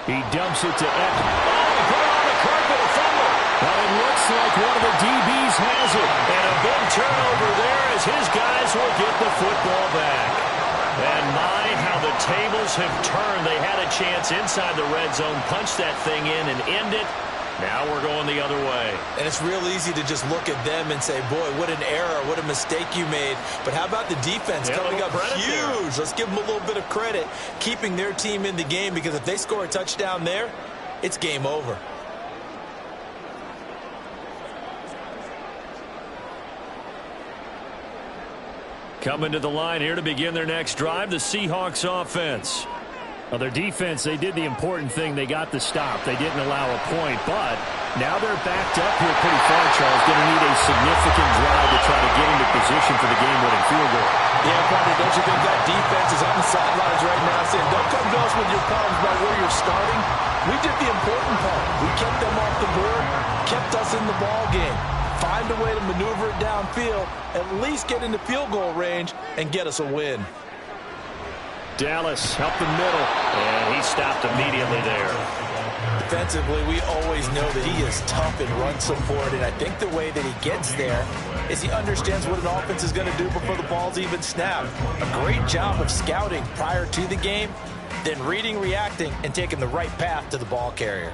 He dumps it to Eckler. Oh, he put it on the carpet, a fumble. But it looks like one of the DBs has it. And a big turnover there as his guys will get the football back. And my, how the tables have turned. They had a chance inside the red zone, punch that thing in and end it. Now we're going the other way. And it's real easy to just look at them and say, boy, what an error, what a mistake you made. But how about the defense coming up huge? Let's give them a little bit of credit, keeping their team in the game, because if they score a touchdown there, it's game over. Coming to the line here to begin their next drive, the Seahawks offense. Well, their defense, they did the important thing. They got the stop. They didn't allow a point, but now they're backed up here pretty far, Charles. Going to need a significant drive to try to get into position for the game-winning field goal. Yeah, partner, don't you think that defense is on the sidelines right now saying, don't come to us with your problems about where you're starting. We did the important part. We kept them off the board, kept us in the ball game. Find a way to maneuver it downfield, at least get into field goal range, and get us a win. Dallas up the middle, and he stopped immediately there. Defensively, we always know that he is tough in run support, and I think the way that he gets there is he understands what an offense is going to do before the ball's even snapped. A great job of scouting prior to the game, then reading, reacting, and taking the right path to the ball carrier.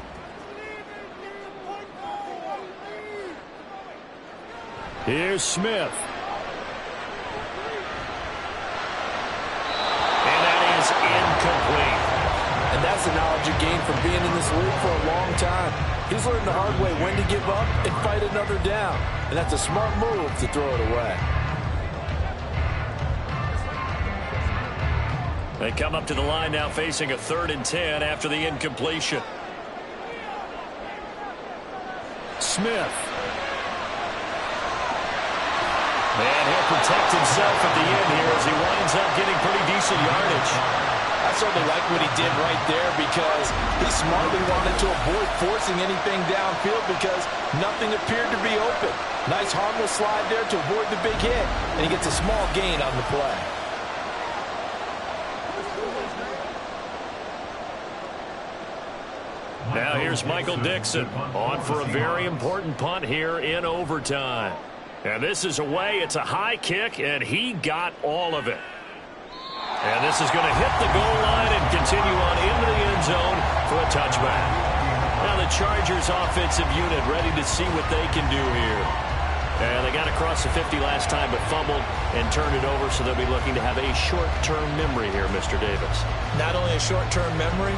Here's Smith. And that's the knowledge you gain from being in this league for a long time. He's learned the hard way when to give up and fight another down. And that's a smart move to throw it away. They come up to the line now facing a 3rd and 10 after the incompletion. Smith. And he'll protect himself at the end here as he winds up getting pretty decent yardage. I certainly like what he did right there because he smartly wanted to avoid forcing anything downfield because nothing appeared to be open. Nice harmless slide there to avoid the big hit, and he gets a small gain on the play. Now here's Michael Dixon on for a very important punt here in overtime. And this is away. It's a high kick, and he got all of it. And this is going to hit the goal line and continue on into the end zone for a touchback. Now the Chargers offensive unit ready to see what they can do here. And they got across the 50 last time but fumbled and turned it over, so they'll be looking to have a short-term memory here, Mr. Davis. Not only a short-term memory,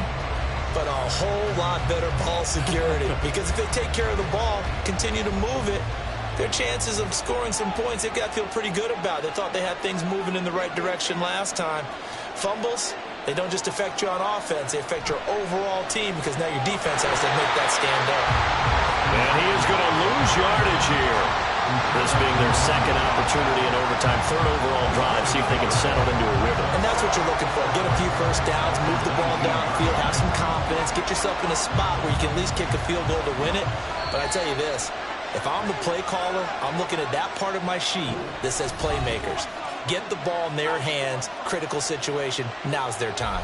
but a whole lot better ball security. Because if they take care of the ball, continue to move it, their chances of scoring some points, they've got to feel pretty good about. They thought they had things moving in the right direction last time. Fumbles, they don't just affect you on offense, they affect your overall team because now your defense has to make that stand up. And he is going to lose yardage here. This being their second opportunity in overtime, 3rd overall drive, see if they can settle into a rhythm. And that's what you're looking for. Get a few first downs, move the ball downfield, have some confidence, get yourself in a spot where you can at least kick a field goal to win it. But I tell you this, if I'm the play caller, I'm looking at that part of my sheet that says playmakers. Get the ball in their hands, critical situation, now's their time.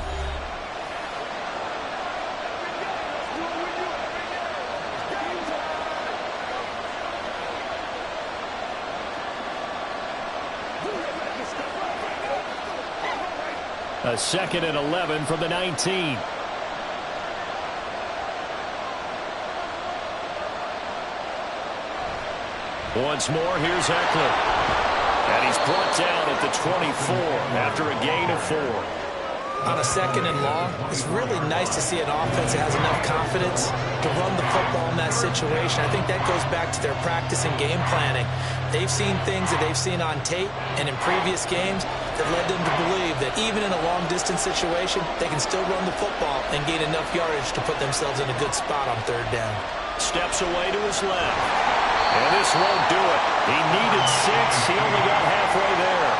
A 2nd and 11 from the 19. Once more, here's Eckler. And he's brought down at the 24 after a gain of 4. On a 2nd and long, it's really nice to see an offense that has enough confidence to run the football in that situation. I think that goes back to their practice and game planning. They've seen things that they've seen on tape and in previous games that led them to believe that even in a long-distance situation, they can still run the football and gain enough yardage to put themselves in a good spot on 3rd down. Steps away to his left. And this won't do it. He needed 6. He only got halfway there.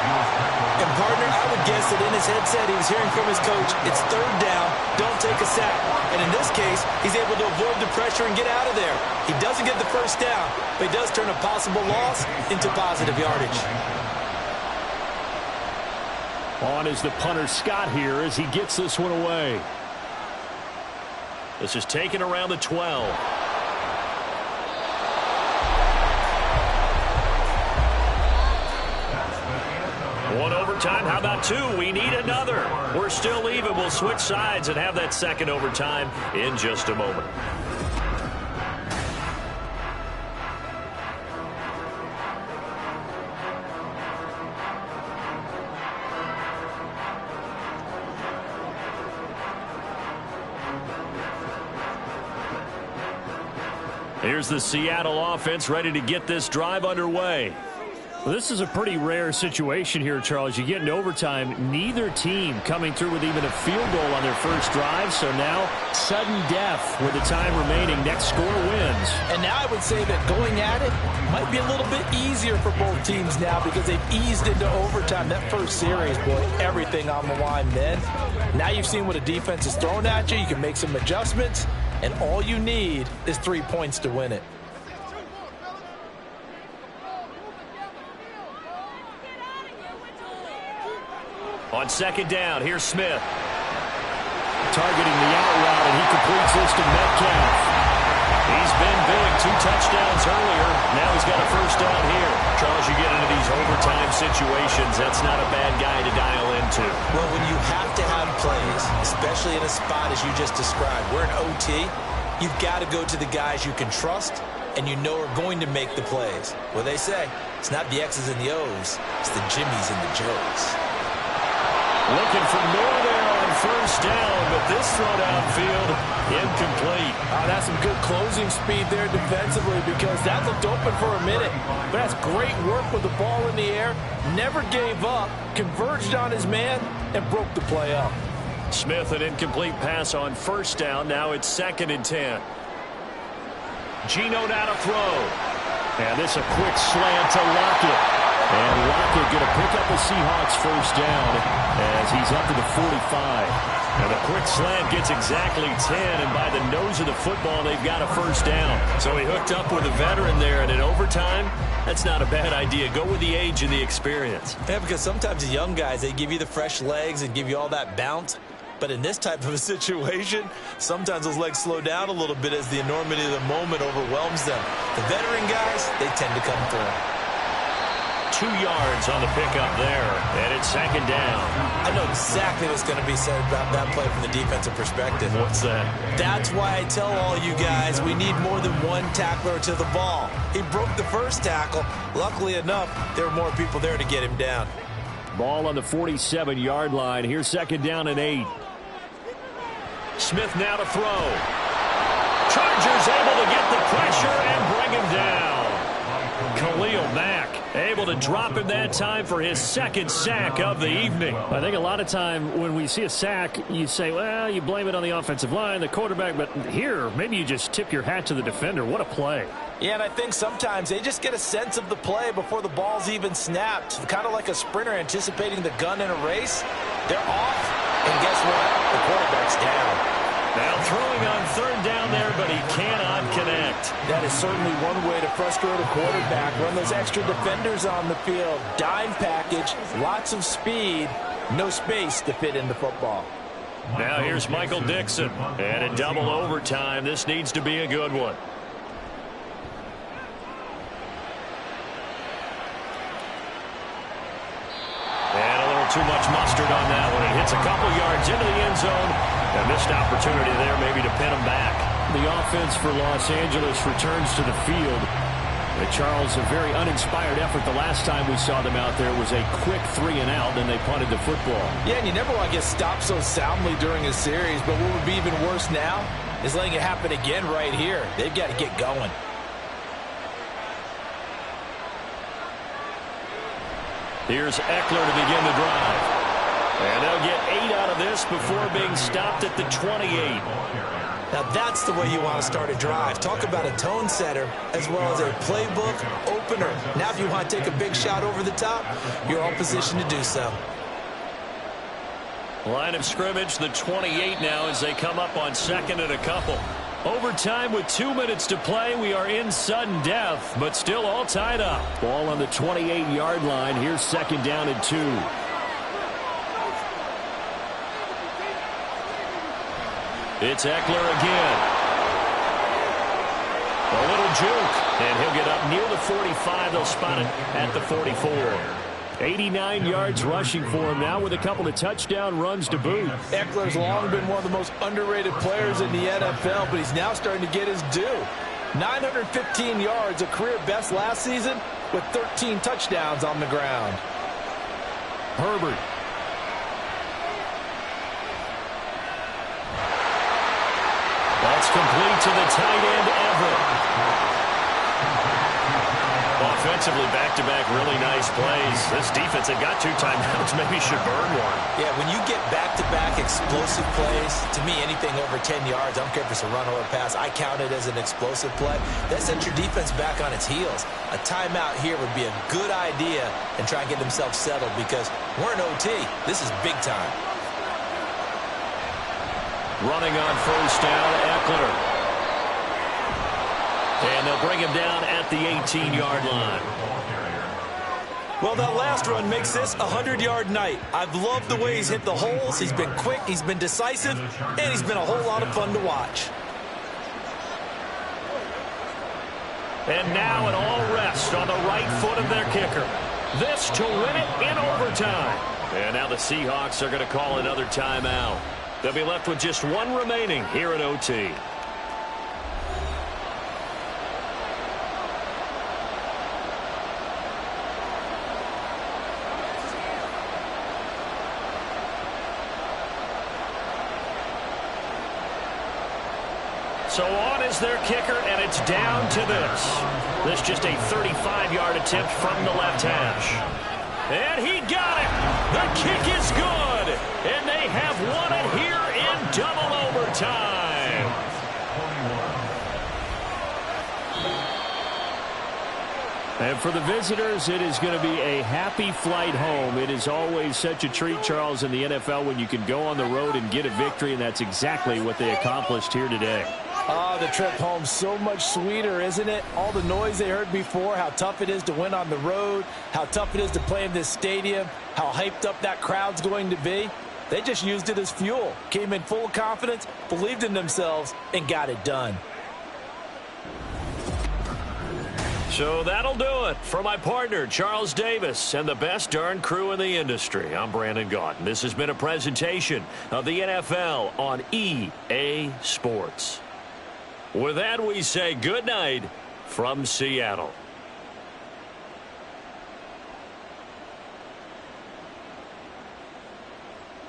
And, partner, I would guess that in his headset he was hearing from his coach, it's 3rd down, don't take a sack. And in this case, he's able to avoid the pressure and get out of there. He doesn't get the first down, but he does turn a possible loss into positive yardage. On is the punter Scott here as he gets this one away. This is taken around the 12. One overtime. How about 2? We need another. We're still even. We'll switch sides and have that 2nd overtime in just a moment. Here's the Seattle offense ready to get this drive underway. Well, this is a pretty rare situation here, Charles. You get into overtime, neither team coming through with even a field goal on their first drive. So now, sudden death with the time remaining. Next score wins. And now I would say that going at it might be a little bit easier for both teams now because they've eased into overtime. That first series, boy, everything on the line then. Now you've seen what a defense is throwing at you. You can make some adjustments, and all you need is 3 points to win it. On 2nd down, here's Smith. Targeting the out route, and he completes this to Metcalf. He's been big. 2 touchdowns earlier. Now he's got a first down here. Charles, you get into these overtime situations, that's not a bad guy to dial into. Well, when you have to have plays, especially in a spot as you just described, we're in OT, you've got to go to the guys you can trust and you know are going to make the plays. Well, they say, it's not the X's and the O's, it's the Jimmies and the Joes. Looking for more there on first down, but this throw downfield incomplete. That's some good closing speed there defensively because that looked open for a minute. But that's great work with the ball in the air. Never gave up, converged on his man, and broke the play up. Smith, an incomplete pass on first down. Now it's 2nd and 10. Geno now to throw. And this a quick slant to Lockett. And Lockett going to pick up the Seahawks first down as he's up to the 45. And the quick slant gets exactly 10, and by the nose of the football, they've got a first down. So he hooked up with a veteran there, and in overtime, that's not a bad idea. Go with the age and the experience. Yeah, because sometimes the young guys, they give you the fresh legs and give you all that bounce. But in this type of a situation, sometimes those legs slow down a little bit as the enormity of the moment overwhelms them. The veteran guys, they tend to come through. 2 yards on the pickup there, and it's 2nd down. I know exactly what's going to be said about that play from the defensive perspective. What's that? That's why I tell all you guys we need more than one tackler to the ball. He broke the first tackle. Luckily enough, there were more people there to get him down. Ball on the 47-yard line. Here's 2nd down and 8. Smith now to throw. Chargers able to get the pressure and bring him down. Khalil Mack able to drop him that time for his 2nd sack of the evening. I think a lot of time when we see a sack, you say, well, you blame it on the offensive line, the quarterback, but here, maybe you just tip your hat to the defender. What a play. Yeah, and I think sometimes they just get a sense of the play before the ball's even snapped. Kind of like a sprinter anticipating the gun in a race. They're off, and guess what? The quarterback's down. Now throwing on 3rd down there, but he cannot connect. That is certainly one way to frustrate a quarterback. Run those extra defenders on the field. Dime package, lots of speed, no space to fit in the football. Now here's Michael Dixon. And in double overtime, this needs to be a good one. And a little too much mustard on that one. It hits a couple yards into the end zone. A missed opportunity there maybe to pin him back. The offense for Los Angeles returns to the field. Charles, a very uninspired effort the last time we saw them out there was a quick 3-and-out, and they punted the football. Yeah, and you never want to get stopped so soundly during a series, but what would be even worse now is letting it happen again right here. They've got to get going. Here's Eckler to begin the drive. And they'll get 8 out of this before being stopped at the 28. Now that's the way you want to start a drive. Talk about a tone setter as well as a playbook opener. Now if you want to take a big shot over the top, you're all positioned to do so. Line of scrimmage, the 28 now as they come up on 2nd and a couple. Overtime with 2 minutes to play. We are in sudden death, but still all tied up. Ball on the 28-yard line. Here's 2nd down and 2. It's Eckler again. A little juke, and he'll get up near the 45. They'll spot it at the 44. 89 yards rushing for him now with a couple of touchdown runs to boot. Eckler's long been one of the most underrated players in the NFL, but he's now starting to get his due. 915 yards, a career best last season, with 13 touchdowns on the ground. Herbert. That's complete to the tight end, Everett. Offensively, back-to-back, really nice plays. This defense had got 2 timeouts. Maybe should burn one. Yeah, when you get back-to-back explosive plays, to me, anything over 10 yards, I don't care if it's a run or a pass, I count it as an explosive play. That sets your defense back on its heels. A timeout here would be a good idea and try and get themselves settled because we're in OT. This is big time. Running on first down, Eckler. And they'll bring him down at the 18-yard line. Well, that last run makes this a 100-yard night. I've loved the way he's hit the holes. He's been quick, he's been decisive, and he's been a whole lot of fun to watch. And now an all rest on the right foot of their kicker. This to win it in overtime. And now the Seahawks are going to call another timeout. They'll be left with just 1 remaining here at OT. So on is their kicker, and it's down to this. This just a 35-yard attempt from the left hash. And he got it. The kick is good. And they have won it here in double overtime. And for the visitors, it is going to be a happy flight home. It is always such a treat, Charles, in the NFL when you can go on the road and get a victory, and that's exactly what they accomplished here today. Oh, the trip home so much sweeter, isn't it? All the noise they heard before, how tough it is to win on the road, how tough it is to play in this stadium, how hyped up that crowd's going to be. They just used it as fuel, came in full of confidence, believed in themselves, and got it done. So that'll do it. For my partner, Charles Davis, and the best darn crew in the industry, I'm Brandon Gaudin. This has been a presentation of the NFL on EA Sports. With that, we say good night from Seattle.